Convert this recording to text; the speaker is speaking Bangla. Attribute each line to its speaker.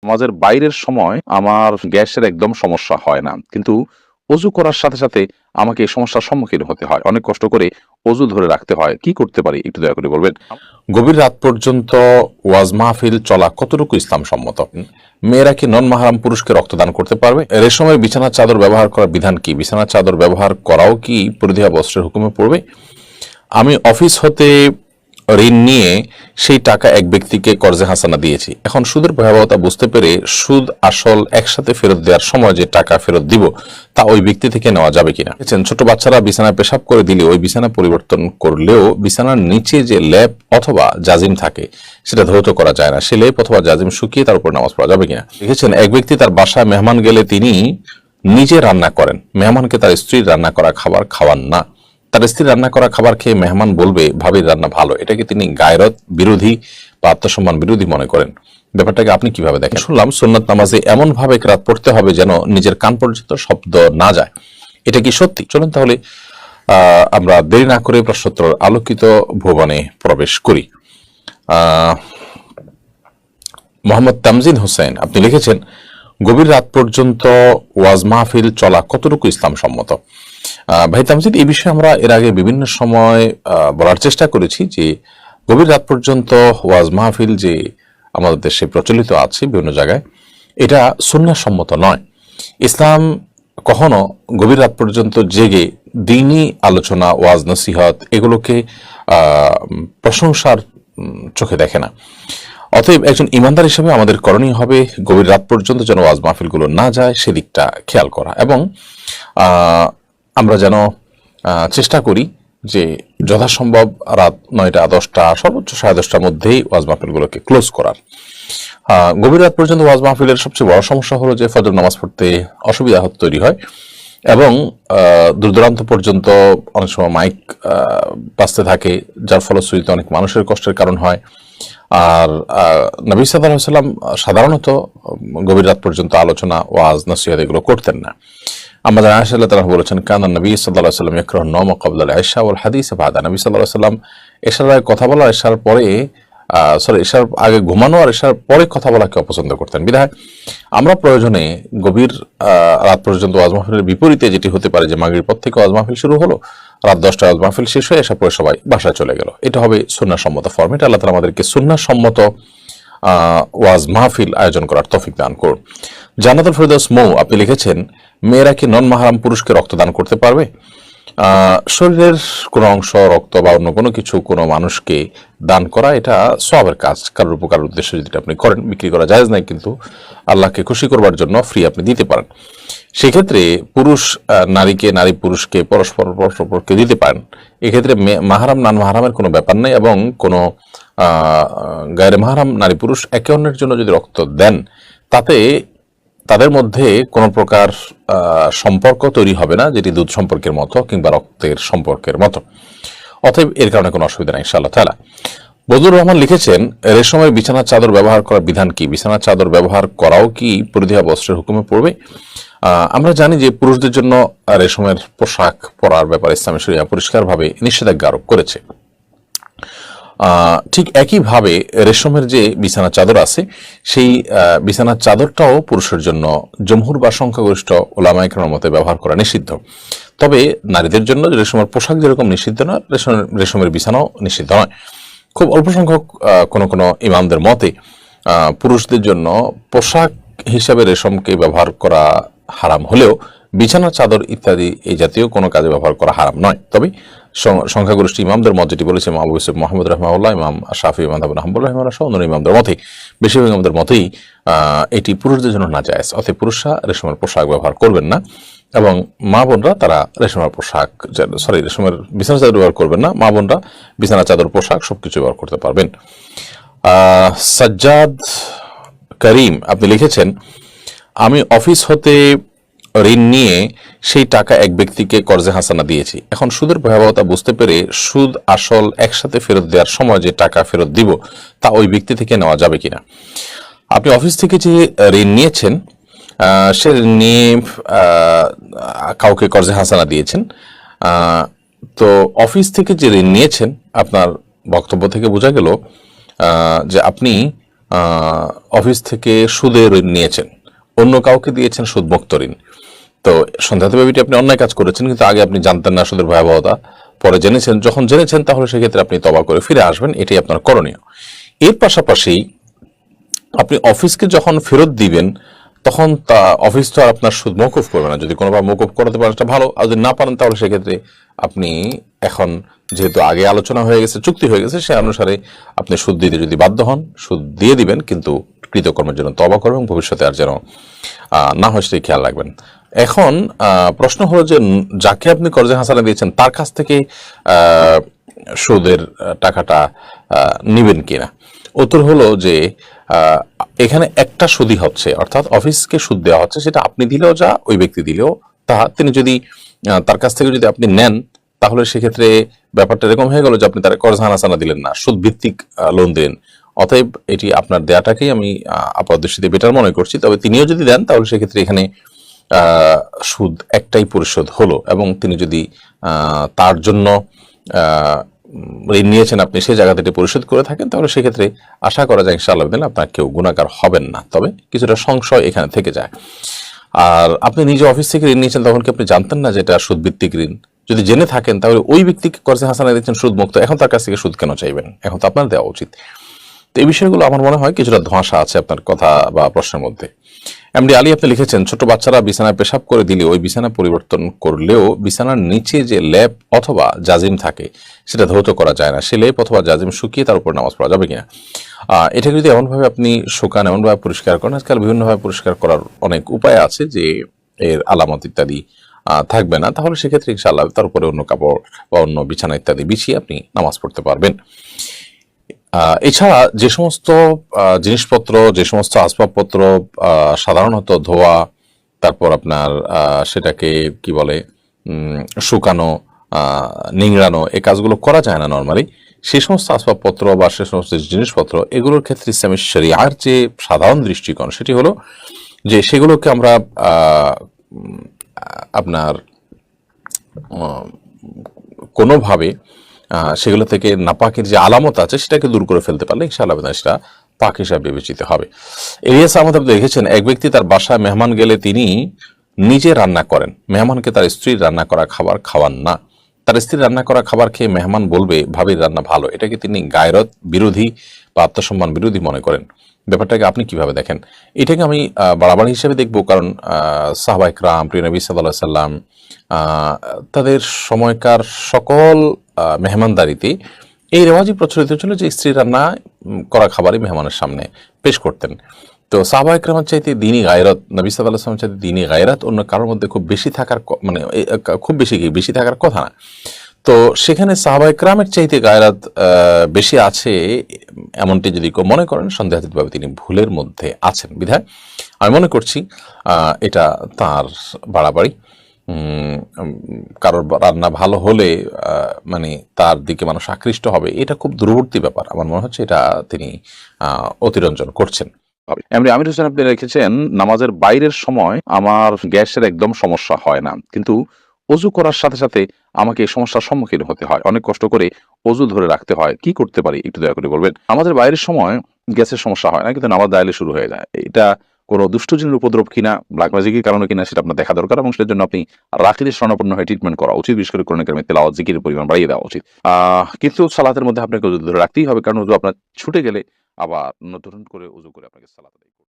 Speaker 1: নামাজের বাইরের সময় আমার গ্যাসের একদম সমস্যা হয় না, কিন্তু অজু করার সাথে সাথে আমাকে এই সমস্যার সম্মুখীন হতে হয়। অনেক কষ্ট করে অজু ধরে রাখতে হয়। কি করতে পারি একটু দয়া করে বলবেন?
Speaker 2: গভীর রাত পর্যন্ত ওয়াজ মাহফিল চলা কতটুকু ইসলাম সম্মত? মেয়েরা কি নন মাহরাম পুরুষকে রক্তদান করতে পারবে? রেশমের বিছানার চাদর ব্যবহার করার বিধান কি? বিছানার চাদর ব্যবহার করাও কি পরিধেয় বস্ত্রের হুকুমে পড়বে? আমি অফিস হতে ঋণ নিয়ে সেই টাকা এক ব্যক্তিকে কর্জে হাসানা দিয়েছি। এখন সুদের ভয়াবহতা বুঝতে পেরে সুদ আসল একসাথে ফেরত দেওয়ার সময় যে টাকা ফেরত দিব তা ওই ব্যক্তি থেকে নেওয়া যাবে কিনা? ছোট বাচ্চারা বিছানায় পেশাব করে দিলে ওই বিছানা পরিবর্তন করলেও বিছানার নিচে যে লেপ অথবা জাজিম থাকে সেটা ধৌত করা যায় না। সে লেপ অথবা জাজিম শুকিয়ে তার উপর নামাজ পড়া যাবে কিনা? দেখেছেন, এক ব্যক্তি তার বাসায় মেহমান গেলে তিনি নিজে রান্না করেন, মেহমানকে তার স্ত্রীর রান্না করা খাবার খাওয়ান না। তার স্ত্রী রান্না করা খাবার খেয়ে মেহমান বলবে ভাবির রান্না ভালো, এটাকে তিনি গায়রত বিরোধী বা আত্মসম্মান বিরোধী মনে করেন। ব্যাপারটাকে আপনি কিভাবে দেখেন? শুনলাম সুন্নাত নামাজে এমন ভাবে কেরাত পড়তে হবে যেন নিজের কান পর্যন্ত শব্দ না যায়। এটা কি সত্যি? চলুন তাহলে আমরা দেরি না করে প্রশ্নোত্তর আলোকিত ভুবনে প্রবেশ করি। মোহাম্মদ তামজিন হোসেন আপনি লিখেছেন, গভীর রাত পর্যন্ত ওয়াজ মাহফিল চলা কতটুকু ইসলাম সম্মত? ভাই তামজিদ, এই বিষয়ে আমরা এর আগে বিভিন্ন সময় বলার চেষ্টা করেছি যে গভীর রাত পর্যন্ত ওয়াজ মাহফিল যে আমাদের দেশে প্রচলিত আছে বিভিন্ন জায়গায়, এটা সুন্নাহ সম্মত নয়। ইসলাম কখনো গভীর রাত পর্যন্ত জেগে দ্বীনি আলোচনা, ওয়াজ নসিহত এগুলোকে প্রশংসার চোখে দেখে না। অতএব একজন ইমানদার হিসেবে আমাদের করণীয় হবে গভীর রাত পর্যন্ত যেন ওয়াজ মাহফিলগুলো না যায় সেদিকটা খেয়াল করা, এবং আমরা যেন চেষ্টা করি যে যথাসম্ভব রাত 9টা 10টা সর্বোচ্চ 10:30টার মধ্যেই ওয়াজ মাহফিলগুলোকে ক্লোজ করার। গভীর রাত পর্যন্ত ওয়াজ মাহফিলের সবচেয়ে বড় সমস্যা হলো যে ফজর নামাজ পড়তে অসুবিধা তৈরি হয়, এবং দূর দূরান্ত পর্যন্ত অনেক সময় মাইক বাজতে থাকে, যার ফলশ্রুতিতে অনেক মানুষের কষ্টের কারণ হয়। আর নবী সাল্লাল্লাহু আলাইহি ওয়াসাল্লাম সাধারণত গভীর রাত পর্যন্ত আলোচনা, ওয়াজ নসিহত এগুলো করতেন না। আমাদের আয়েশা রাদিয়াল্লাহু তাআলা বলেছেন, কানা নবী সাল্লাল্লাহু আলাইহি ওয়াসাল্লাম ইয়াকরাহু আন-নাওমা ক্বাবলা আল-ইশা ওয়াল হাদিস বা'দা। নবী সাল্লাল্লাহু আলাইহি ওয়াসাল্লাম এশার আগে কথা বলা, এশার পরে এশার আগে ঘুমানো আর এশার পরে কথা বলাকে অপছন্দ করতেন। বিধায় আমরা প্রয়োজনে গভীর রাত পর্যন্ত ওয়াজ মাহফিলের বিপরীতে যেটি হতে পারে যে মাগরিব পর থেকে ওয়াজ মাহফিল শুরু হলো, রাত 10টায় ওয়াজ মাহফিল শেষ হয়ে এসা পরে সবাই বাসায় চলে গেল, এটা হবে সুন্নাহ সম্মত ফরম্যাট। আল্লাহ তাআলা আমাদেরকে সুন্নাহ সম্মত ওয়াজ মাহফিল আয়োজন করার তৌফিক দান করুন। জান্নাতুল ফেরদৌস মৌ আপনি লিখেছেন, মেয়েরা কি নন মাহরাম পুরুষকে রক্তদান করতে পারবে? শরীরের কোনো অংশ, রক্ত বা অন্য কোনো কিছু কোনো মানুষকে দান করা এটা সওয়াবের কাজ। কারোর উপকার উদ্দেশ্যে যদি আপনি করেন, বিক্রি করা জায়েজ নাই, কিন্তু আল্লাহকে খুশি করবার জন্য ফ্রি আপনি দিতে পারেন। সেক্ষেত্রে পুরুষ নারীকে, নারী পুরুষকে পরস্পরকে দিতে পারেন। এক্ষেত্রে মাহারাম নান মাহারামের কোনো ব্যাপার নেই, এবং কোনো গায়রে মাহারাম নারী পুরুষ একে অন্যের জন্য যদি রক্ত দেন তাতে তাদের মধ্যে কোনো প্রকার সম্পর্ক তৈরি হবে না, যেটি দুধ সম্পর্কের মতো কিংবা রক্তের সম্পর্কের মতো। অতএব এর কারণে কোনো অসুবিধা নেই ইনশাআল্লাহ তাআলা। বদরুর রহমান লিখেছেন, রেশমের বিছানার চাদর ব্যবহার করার বিধান কি? বিছানার চাদর ব্যবহার করাও কি পরিধেয় বস্ত্রের হুকুমে পড়বে? আমরা জানি যে পুরুষদের জন্য রেশমের পোশাক পরার ব্যাপারে ইসলামী শরিয়া পরিষ্কারভাবে নিষেধাজ্ঞা আরোপ করেছে। ঠিক একইভাবে রেশমের যে বিছানার চাদর আছে সেই বিছানার চাদরটাও পুরুষের জন্য জমহুর বা সংখ্যাগরিষ্ঠ ওলামায়ে কেরামের মতে ব্যবহার করা নিষিদ্ধ। তবে নারীদের জন্য রেশমের পোশাক যেরকম নিষিদ্ধ নয়, রেশমের বিছানাও নিষিদ্ধ নয়। খুব অল্প সংখ্যক কোনো ইমামদের মতে পুরুষদের জন্য পোশাক হিসাবে রেশমকে ব্যবহার করা হারাম হলেও বিছানার চাদর ইত্যাদি এই জাতীয় কোনো কাজে ব্যবহার করা হারাম নয়। তবে সংখ্যাগরিষ্ঠ ইমামদের মত যেটি বলেছে ইমাম আবু ইউসুফ মুহাম্মদ রাহিমাহুল্লাহ, ইমাম শাফিঈ মাযহাব হাম্বল রাহিমাহুল্লাহ সহ অন্য ইমামদের মতে, বেশিরভাগ ইমামদের মতেই এটি পুরুষদের জন্য নাজায়েজ। অতএব পুরুষরা রেশমের পোশাক ব্যবহার করবেন না, এবং মা বোনরা তারা রেশমের পোশাক রেশমের বিছানা চাদর ব্যবহার করবেন না। মা বোনরা বিছানা চাদর, পোশাক সবকিছু ব্যবহার করতে পারবেন। সাজ্জাদ করিম আপনি লিখেছেন, আমি অফিস হতে ঋণ নিয়ে সেই টাকা এক ব্যক্তিকে কর্জে হাসানা দিয়েছি। এখন সুদের ভয়াবহতা বুঝতে পেরে সুদ আসল একসাথে ফেরত দেওয়ার সময় যে টাকা ফেরত দিব তা ওই ব্যক্তি থেকে নেওয়া যাবে কিনা? আপনি অফিস থেকে যে ঋণ নিয়েছেন সে ঋণ নিয়ে কাউকে কর্জে হাসানা দিয়েছেন, তো অফিস থেকে যে ঋণ নিয়েছেন আপনার বক্তব্য থেকে বোঝা গেল যে আপনি অফিস থেকে সুদে ঋণ নিয়েছেন, অন্য কাউকে দিয়েছেন সুদমুক্ত ঋণ। তো সন্দেহাতীত ভাবে আপনি অন্যায় কাজ করেছেন, কিন্তু আগে আপনি জানতেন না সুদের ভয়াবহতা, পরে জেনেছেন। যখন জেনেছেন তাহলে সেক্ষেত্রে আপনি তওবা করে ফিরে আসবেন, এটাই আপনার করণীয়। এর পাশাপাশি আপনি অফিসকে যখন ফেরত দিবেন তখন তা অফিস তো আর আপনার সুদ মওকুফ করবে না। যদি কোনোভাবে মওকুফ করাতে পারেন সেটা ভালো, আর যদি না পারেন তাহলে সেক্ষেত্রে আপনি এখন, যেহেতু আগে আলোচনা হয়ে গেছে, চুক্তি হয়ে গেছে, সে অনুসারে আপনি সুদ দিতে যদি বাধ্য হন সুদ দিয়ে দিবেন, কিন্তু কৃতকর্মের জন্য তওবা করবেন, ভবিষ্যতে আর যেন না হয় সেটাই খেয়াল রাখবেন। এখন প্রশ্ন হলো যে যাকে আপনি কর্জে হাসানা দিয়েছেন তার কাছ থেকে সুদের টাকাটা নিবেন কিনা। উত্তর হলো যে এখানে একটা সুদই হচ্ছে, অর্থাৎ অফিসকে সুদ দেওয়া হচ্ছে, সেটা আপনি দিলেও যা, ওই ব্যক্তি দিলেও তা। তিনি যদি তার কাছ থেকে যদি আপনি নেন তাহলে সেক্ষেত্রে ব্যাপারটা এরকম হয়ে গেল যে আপনি তার কর্জ হাসানা দিলেন না, সুদ ভিত্তিক লোন দিলেন। অতএব এটি আপনার দেয়াটাকেই আমি আপাত দৃষ্টিতে বেটার মনে করছি। তবে তিনিও যদি দেন তাহলে সেক্ষেত্রে এখানে সুদ একটাই পরিশোধ হলো, এবং তিনি যদি তার জন্য ঋণ নিয়েছেন আপনি সেই জায়গা থেকে পরিশোধ করে থাকেন, তাহলে সেক্ষেত্রে আশা করা যায় ইনশাআল্লাহ আপনার কেউ গুনাহগার হবেন না। তবে কিছুটা সংশয় এখানে থেকে যায়। আর আপনি নিজে অফিস থেকে ঋণ নিয়েছেন, তখন কি আপনি জানতেন না যে এটা সুদভিত্তিক ঋণ? যদি জেনে থাকেন তাহলে ওই ব্যক্তিকে কর্জে হাসানা দিচ্ছেন সুদ মুক্ত, এখন তার কাছ থেকে সুদ কেন চাইবেন? এখন তো আপনার দেওয়া উচিত। তো এই বিষয়গুলো আমার মনে হয় কিছুটা ধোঁয়াশা আছে আপনার কথা বা প্রশ্নের মধ্যে। এমডি আলী আপনি লিখেছেন, ছোট বাচ্চারা বিছানায় পেশাব করে দিলে ওই বিছানা পরিবর্তন করলেও বিছানার নিচে যে লেপ অথবা জাজিম থাকে সেটা ধৌত করা যায় না। সে লেপ অথবা জাজিম শুকিয়ে তার উপর নামাজ পড়া যাবে কিনা? এটাকে যদি এমনভাবে আপনি শুকান, এমনভাবে পরিষ্কার করেন, আজকাল বিভিন্নভাবে পরিষ্কার করার অনেক উপায় আছে যে এর আলামত ইত্যাদি থাকবে না, তাহলে সেক্ষেত্রে ইনশাআল্লাহ তার উপরে অন্য কাপড় বা অন্য বিছানা ইত্যাদি বিছিয়ে আপনি নামাজ পড়তে পারবেন। এছাড়া যে সমস্ত জিনিসপত্র, যে সমস্ত আসবাবপত্র সাধারণত ধোয়া, তারপর আপনার সেটাকে কি বলে শুকানো, নিংড়ানো, এই কাজগুলো করা যায় না নর্মালি, সেই সমস্ত আসবাবপত্র বা সে সমস্ত জিনিসপত্র, এগুলোর ক্ষেত্রে ইসলামী শরিয়ার যে সাধারণ দৃষ্টিকোণ সেটি হলো যে সেগুলোকে আমরা আপনার কোনোভাবে সেগুলো থেকে নাপাকের যে আলামত আছে সেটাকে দূর করে ফেলতে পারলে ইনশাআল্লাহ সেটা পাক হিসাবে বিবেচিত হবে। ইলিয়াস আহমদ আপনি দেখেছেন, এক ব্যক্তি তার বাসায় মেহমান গেলে তিনি নিজে রান্না করেন, মেহমানকে তার স্ত্রীর রান্না করা খাবার খাওয়ান না। তার স্ত্রীর রান্না করা খাবার খেয়ে মেহমান বলবে ভাবির রান্না ভালো, এটাকে তিনি গায়রত বিরোধী বা আত্মসম্মান বিরোধী মনে করেন। ব্যাপারটাকে আপনি কিভাবে দেখেন? এটাকে আমি বাড়াবাড়ি হিসেবে দেখবো, কারণ সাহাবা ইকরাম, প্রিয় নবী সাল্লাল্লাহু আলাইহি সাল্লাম তাদের সময়কার সকল মেহমানদারিতে এই রেওয়াজই প্রচলিত ছিল যে স্ত্রী রান্না করা খাবারই মেহমানের সামনে পেশ করতেন। তো সাহাবা ইকরামের চাইতে দ্বীনি গায়রত, নবী সাল্লাল্লাহু আলাইহি ওয়াসাল্লামের চাইতে দ্বীনি গায়রত অন্য কারোর মধ্যে খুব বেশি থাকার মানে খুব বেশি থাকার কথা না। তো সেখানে সাহাবা ইকরামের চাইতে গায়রত বেশি আছে এমনটি যদি কেউ মনে করেন, সন্দেহাতীতভাবে তিনি ভুলের মধ্যে আছেন। বিধায় আমি মনে করছি এটা তার বাড়াবাড়ি। কারোর রান্না ভালো হলে মানে তার দিকে মানুষ আকৃষ্ট হবে, এটা খুব দূরবর্তী ব্যাপার। আমার মনে হচ্ছে এটা তিনি অতিরঞ্জন করছেন।
Speaker 1: এমনি আমির হোসেন আপনি রেখেছেন, নামাজের বাইরের সময় আমার গ্যাসের একদম সমস্যা হয় না, কিন্তু অজু করার সাথে সাথে আমাকে এই সমস্যার সম্মুখীন হতে হয়, অনেক কষ্ট করে অজু ধরে রাখতে হয়, কি করতে পারি একটু দয়া করে বলবেন। আমাদের বাইরের সময় গ্যাসের সমস্যা হয় না, কিন্তু নামাজ দাঁড়ালে শুরু হয়ে যায়। এটা কোনো দুষ্টজিনের উপদ্রব কিনা, ব্ল্যাক ম্যাজিকের কারণে কিনা সেটা আপনার দেখা দরকার, এবং সেটার জন্য আপনি রাকিদের শরণাপন্ন হয়ে ট্রিটমেন্ট করা উচিত। বিশেষ করে কোরআন কারিমে তেলাওয়াত, জিকিরের পরিমাণ বাড়িয়ে দেওয়া উচিত। কিন্তু সালাতের মধ্যে আপনাকে অজু ধরে রাখতেই হবে, কারণ অজু আপনার ছুটে গেলে আবার নতুন করে উজু করে আপনাকে সালাত আদায় করতে হবে।